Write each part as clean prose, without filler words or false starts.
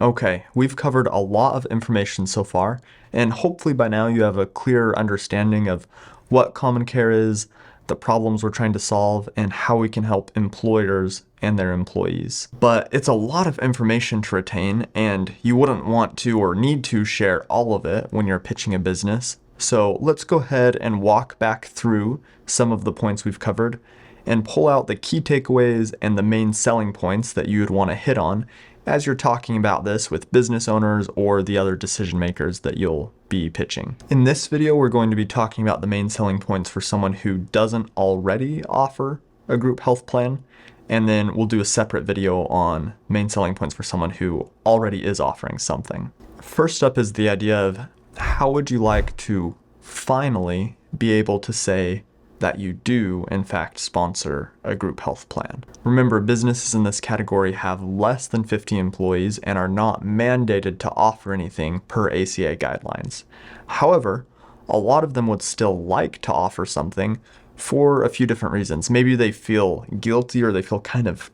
Okay, we've covered a lot of information so far, and hopefully by now you have a clearer understanding of what CommonCare is, the problems we're trying to solve, and how we can help employers and their employees. But it's a lot of information to retain, and you wouldn't want to or need to share all of it when you're pitching a business. So let's go ahead and walk back through some of the points we've covered and pull out the key takeaways and the main selling points that you would want to hit on as you're talking about this with business owners or the other decision makers that you'll be pitching. In this video, we're going to be talking about the main selling points for someone who doesn't already offer a group health plan, and then we'll do a separate video on main selling points for someone who already is offering something. First up is the idea of how would you like to finally be able to say that you do, in fact, sponsor a group health plan. Remember, businesses in this category have less than 50 employees and are not mandated to offer anything per ACA guidelines. However, a lot of them would still like to offer something for a few different reasons. Maybe they feel guilty or they feel kind of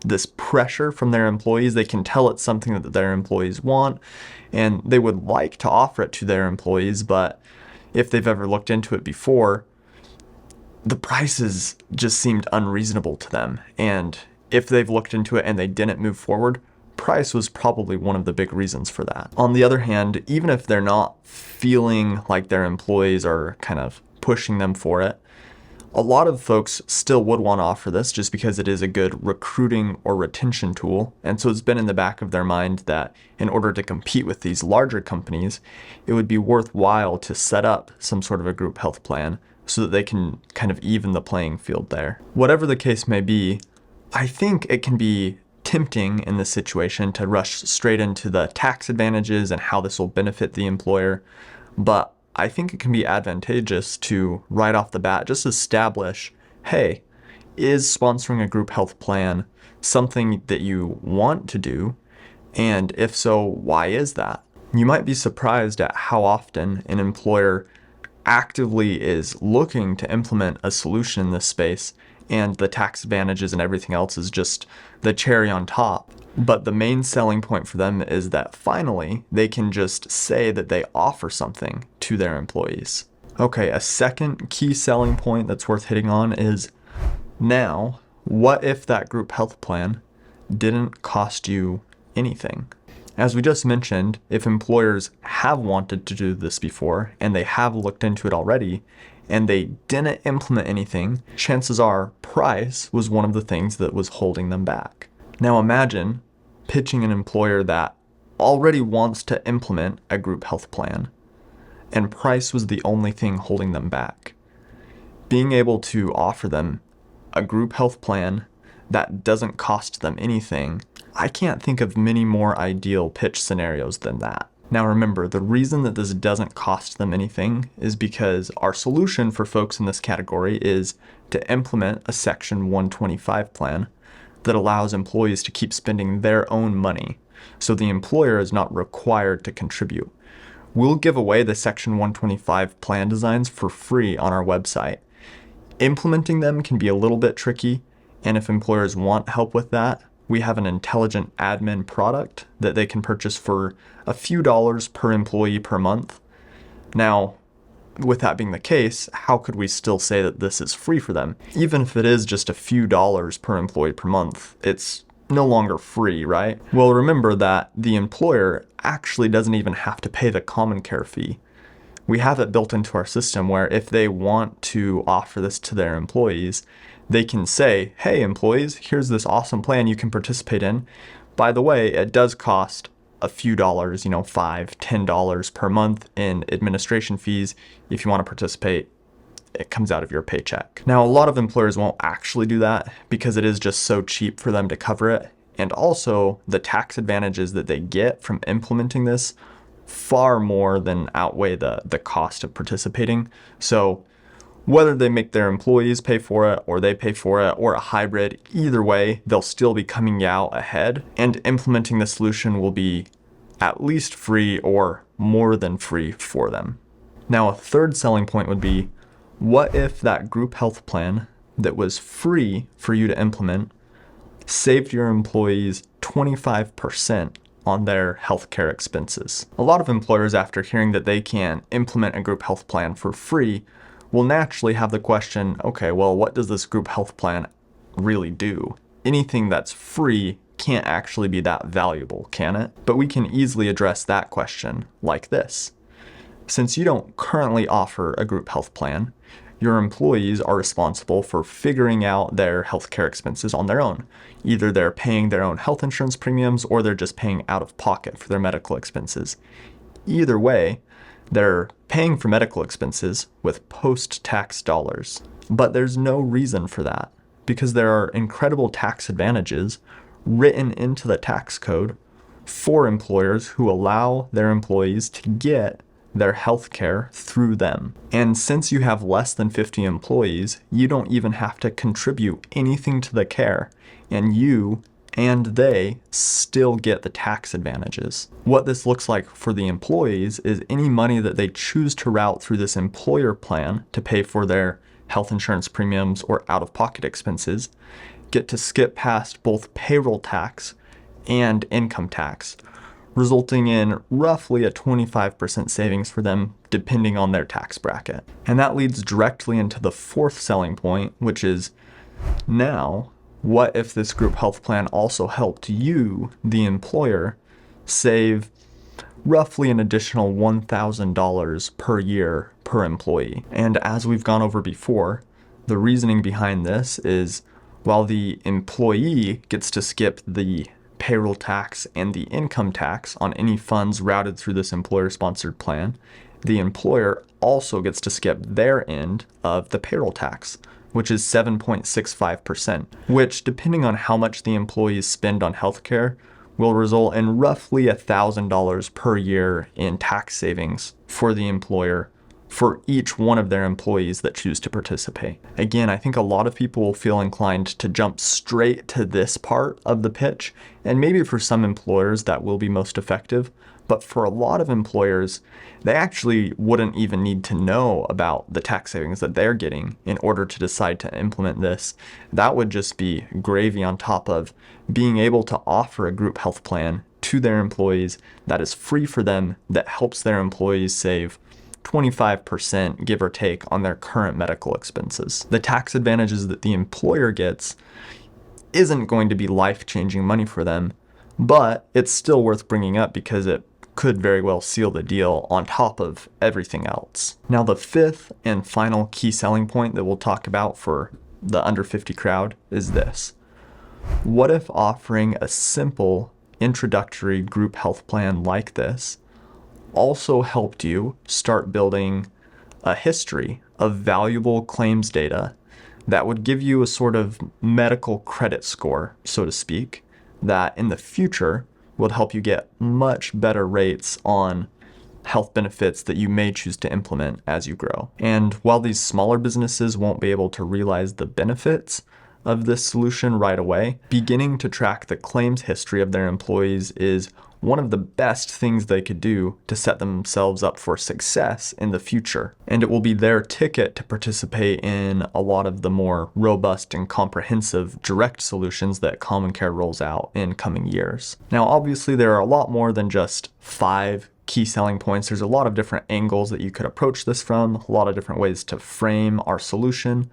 this pressure from their employees. They can tell it's something that their employees want and they would like to offer it to their employees, but if they've ever looked into it before, the prices just seemed unreasonable to them. And if they've looked into it and they didn't move forward, price was probably one of the big reasons for that. On the other hand, even if they're not feeling like their employees are kind of pushing them for it, a lot of folks still would want to offer this just because it is a good recruiting or retention tool. And so it's been in the back of their mind that in order to compete with these larger companies, it would be worthwhile to set up some sort of a group health plan so that they can kind of even the playing field there. Whatever the case may be, I think it can be tempting in this situation to rush straight into the tax advantages and how this will benefit the employer, but I think it can be advantageous to right off the bat just establish, hey, is sponsoring a group health plan something that you want to do? And if so, why is that? You might be surprised at how often an employer actively is looking to implement a solution in this space, and the tax advantages and everything else is just the cherry on top. But the main selling point for them is that finally they can just say that they offer something to their employees. Okay, a second key selling point that's worth hitting on is, now, what if that group health plan didn't cost you anything? As we just mentioned, if employers have wanted to do this before and they have looked into it already and they didn't implement anything, chances are price was one of the things that was holding them back. Now imagine pitching an employer that already wants to implement a group health plan and price was the only thing holding them back. Being able to offer them a group health plan that doesn't cost them anything, I can't think of many more ideal pitch scenarios than that. Now remember, the reason that this doesn't cost them anything is because our solution for folks in this category is to implement a Section 125 plan that allows employees to keep spending their own money, so the employer is not required to contribute. We'll give away the Section 125 plan designs for free on our website. Implementing them can be a little bit tricky, and if employers want help with that, we have an intelligent admin product that they can purchase for a few dollars per employee per month. Now, with that being the case, how could we still say that this is free for them? Even if it is just a few dollars per employee per month, it's no longer free, right? Well, remember that the employer actually doesn't even have to pay the CommonCare fee. We have it built into our system where if they want to offer this to their employees, they can say, hey employees, here's this awesome plan you can participate in. By the way, it does cost a few dollars, $5, $10 per month in administration fees. If you want to participate, it comes out of your paycheck. Now, a lot of employers won't actually do that because it is just so cheap for them to cover it. And also the tax advantages that they get from implementing this far more than outweigh the cost of participating. So whether they make their employees pay for it or they pay for it or a hybrid, either way, they'll still be coming out ahead, and implementing the solution will be at least free or more than free for them. Now, a third selling point would be, what if that group health plan that was free for you to implement saved your employees 25% on their healthcare expenses. A lot of employers, after hearing that they can implement a group health plan for free, will naturally have the question, okay, well, what does this group health plan really do? Anything that's free can't actually be that valuable, can it? But we can easily address that question like this. Since you don't currently offer a group health plan, your employees are responsible for figuring out their healthcare expenses on their own. Either they're paying their own health insurance premiums or they're just paying out of pocket for their medical expenses. Either way, they're paying for medical expenses with post-tax dollars. But there's no reason for that, because there are incredible tax advantages written into the tax code for employers who allow their employees to get their health care through them. And since you have less than 50 employees, you don't even have to contribute anything to the care, and you and they still get the tax advantages. What this looks like for the employees is any money that they choose to route through this employer plan to pay for their health insurance premiums or out-of-pocket expenses get to skip past both payroll tax and income tax, resulting in roughly a 25% savings for them depending on their tax bracket. And that leads directly into the fourth selling point, which is, now, what if this group health plan also helped you, the employer, save roughly an additional $1,000 per year per employee? And as we've gone over before, the reasoning behind this is while the employee gets to skip the payroll tax and the income tax on any funds routed through this employer-sponsored plan, the employer also gets to skip their end of the payroll tax, which is 7.65%, which, depending on how much the employees spend on healthcare, will result in roughly $1,000 per year in tax savings for the employer for each one of their employees that choose to participate. Again, I think a lot of people will feel inclined to jump straight to this part of the pitch, and maybe for some employers that will be most effective, but for a lot of employers, they actually wouldn't even need to know about the tax savings that they're getting in order to decide to implement this. That would just be gravy on top of being able to offer a group health plan to their employees that is free for them, that helps their employees save 25%, give or take, on their current medical expenses. The tax advantages that the employer gets isn't going to be life-changing money for them, but it's still worth bringing up because it could very well seal the deal on top of everything else. Now, the fifth and final key selling point that we'll talk about for the under 50 crowd is this. What if offering a simple introductory group health plan like this also helped you start building a history of valuable claims data that would give you a sort of medical credit score, so to speak, that in the future would help you get much better rates on health benefits that you may choose to implement as you grow. And while these smaller businesses won't be able to realize the benefits of this solution right away, beginning to track the claims history of their employees is one of the best things they could do to set themselves up for success in the future. And it will be their ticket to participate in a lot of the more robust and comprehensive direct solutions that CommonCare rolls out in coming years. Now, obviously, there are a lot more than just 5 key selling points. There's a lot of different angles that you could approach this from, a lot of different ways to frame our solution.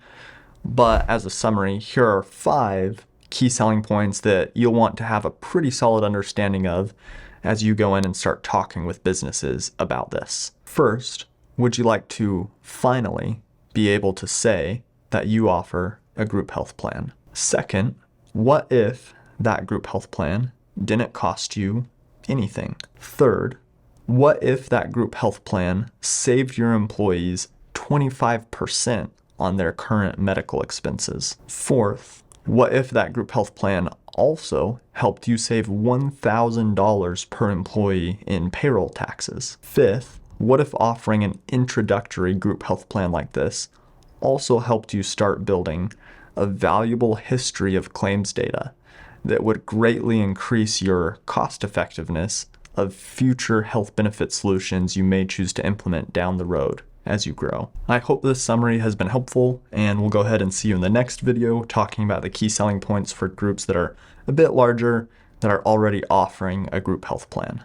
But as a summary, here are 5 key selling points that you'll want to have a pretty solid understanding of as you go in and start talking with businesses about this. First, would you like to finally be able to say that you offer a group health plan? Second, what if that group health plan didn't cost you anything? Third, what if that group health plan saved your employees 25% on their current medical expenses? Fourth, what if that group health plan also helped you save $1,000 per employee in payroll taxes? Fifth, what if offering an introductory group health plan like this also helped you start building a valuable history of claims data that would greatly increase your cost effectiveness of future health benefit solutions you may choose to implement down the road as you grow? I hope this summary has been helpful, and we'll go ahead and see you in the next video talking about the key selling points for groups that are a bit larger, that are already offering a group health plan.